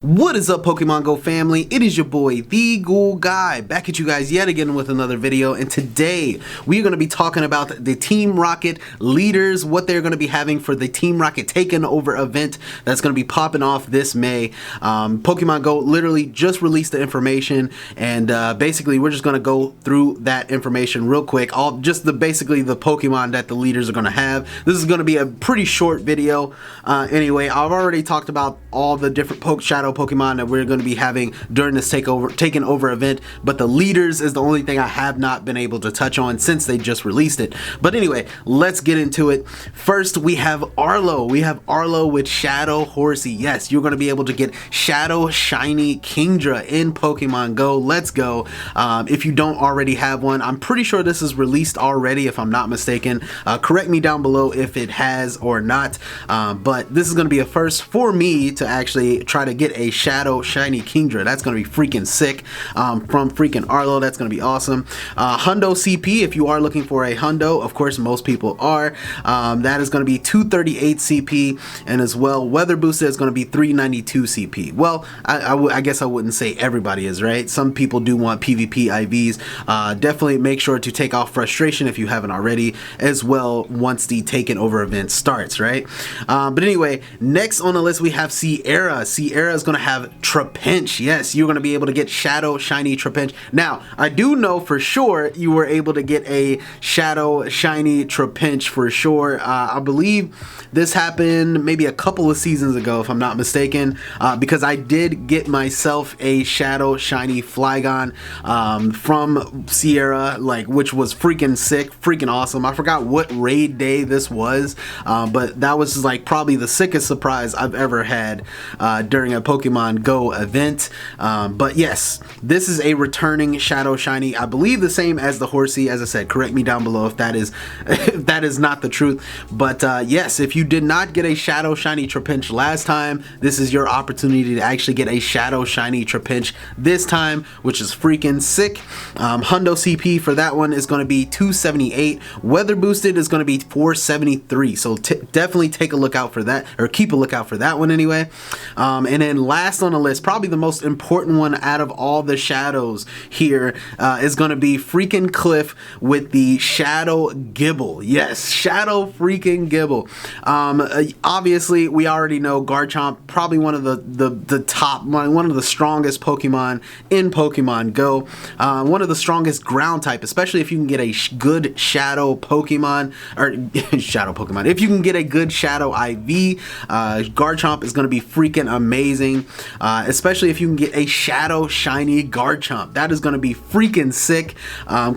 What is up, Pokemon Go family? It is your boy, the Ghoul Guy, back at you guys yet again with another video. And today we're going to be talking about the Team Rocket leaders, what they're going to be having for the Team Rocket Taken Over event that's going to be popping off this May. Pokemon Go literally just released the information, and basically we're just going to go through that information real quick. Basically the Pokemon that the leaders are going to have. This is going to be a pretty short video. Anyway, I've already talked about all the different Shadow Pokemon that we're going to be having during this taken over event, but the leaders is the only thing I have not been able to touch on since they just released it. But anyway, let's get into it. First, we have Arlo. We have Arlo with Shadow Horsey. Yes, you're going to be able to get Shadow Shiny Kingdra in Pokemon Go. Let's go. If you don't already have one, I'm pretty sure this is released already, if I'm not mistaken. Correct me down below if it has or not, but this is going to be a first for me to actually try to get a Shadow Shiny Kingdra. That's going to be freaking sick from freaking Arlo. That's going to be awesome. Hundo CP, if you are looking for a Hundo, of course most people are, that is going to be 238 CP, and as well Weather Boosted is going to be 392 CP. Well, I guess I wouldn't say everybody is, right? Some people do want PvP IVs. Definitely make sure to take off Frustration if you haven't already, as well once the Taken Over event starts, right? But anyway, next on the list we have Sierra. Sierra is going to have Trapinch. Yes, you're going to be able to get Shadow Shiny Trapinch. Now, I do know for sure you were able to get a Shadow Shiny Trapinch for sure. I believe this happened maybe a couple of seasons ago, if I'm not mistaken, because I did get myself a Shadow Shiny Flygon from Sierra, which was freaking sick, freaking awesome. I forgot what raid day this was, but that was probably the sickest surprise I've ever had during a Pokemon Go event. But yes, this is a returning Shadow Shiny. I believe the same as the Horsey. As I said, correct me down below if that is not the truth. But yes, if you did not get a Shadow Shiny Trapinch last time, this is your opportunity to actually get a Shadow Shiny Trapinch this time, which is freaking sick. Hundo CP for that one is going to be 278. Weather Boosted is going to be 473. So definitely take a look out for that, or keep a lookout for that one anyway. And then last on the list, probably the most important one out of all the shadows here, is going to be freaking Cliff with the Shadow Gible. Yes, Shadow freaking Gible. Obviously we already know Garchomp, probably one of the top, one of the strongest Pokemon in Pokemon Go, one of the strongest ground type, especially if you can get a good Shadow Pokemon, or Shadow Pokemon. If you can get a good Shadow IV, Garchomp is going to be freaking amazing, especially if you can get a Shadow Shiny Garchomp. That is going to be freaking sick.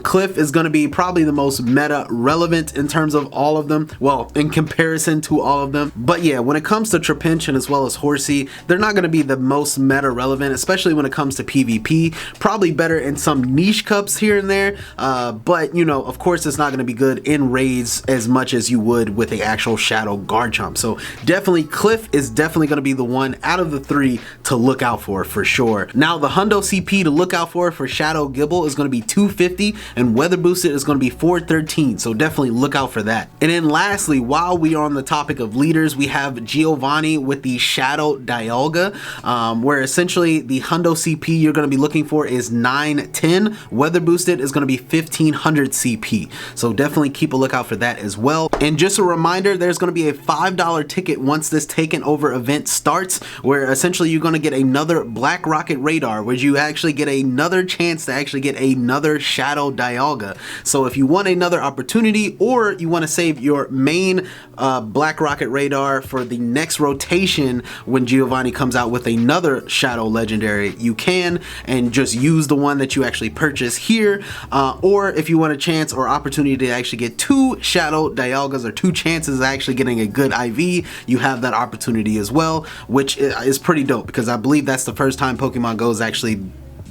Cliff is going to be probably the most meta relevant in terms of all of them, well, in comparison to all of them. But yeah, when it comes to Trapinch and as well as Horsey, they're not going to be the most meta relevant, especially when it comes to PvP. Probably better in some niche cups here and there, but you know, of course it's not going to be good in raids as much as you would with the actual Shadow Garchomp. So definitely Cliff is definitely going to be the one out of the three to look out for sure. Now the Hundo CP to look out for Shadow Gible is going to be 250, and Weather Boosted is going to be 413, so definitely look out for that. And then lastly, while we are on the topic of leaders, we have Giovanni with the Shadow Dialga, where essentially the Hundo CP you're going to be looking for is 910. Weather Boosted is going to be 1500 CP, so definitely keep a lookout for that as well. And just a reminder, there's going to be a $5 ticket once this Taken Over event starts, where essentially you're going to get another Black Rocket Radar, where you actually get another chance to actually get another Shadow Dialga. So if you want another opportunity, or you want to save your main Black Rocket Radar for the next rotation when Giovanni comes out with another Shadow Legendary, you can, and just use the one that you actually purchase here. Or if you want a chance or opportunity to actually get two Shadow Dialgas, or two chances of actually getting a good IV, you have that opportunity as well, which is pretty dope, because I believe that's the first time Pokemon Go is actually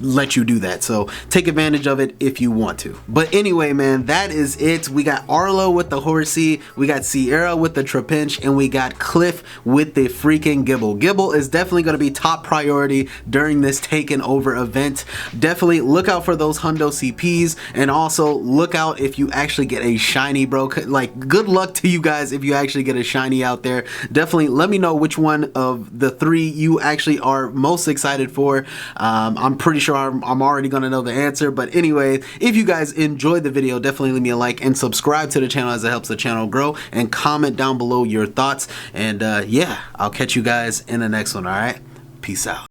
let you do that. So take advantage of it if you want to. But anyway, man, that is it. We got Arlo with the Horsey, we got Sierra with the Trapinch, and we got Cliff with the freaking Gible. Gible is definitely going to be top priority during this Taken Over event. Definitely look out for those Hundo CPs, and also look out if you actually get a shiny, bro. Like, good luck to you guys if you actually get a shiny out there. Definitely let me know which one of the three you actually are most excited for. I'm pretty sure I'm already gonna know the answer, but anyway, if you guys enjoyed the video, definitely leave me a like and subscribe to the channel, as it helps the channel grow, and comment down below your thoughts. And yeah, I'll catch you guys in the next one. All right, peace out.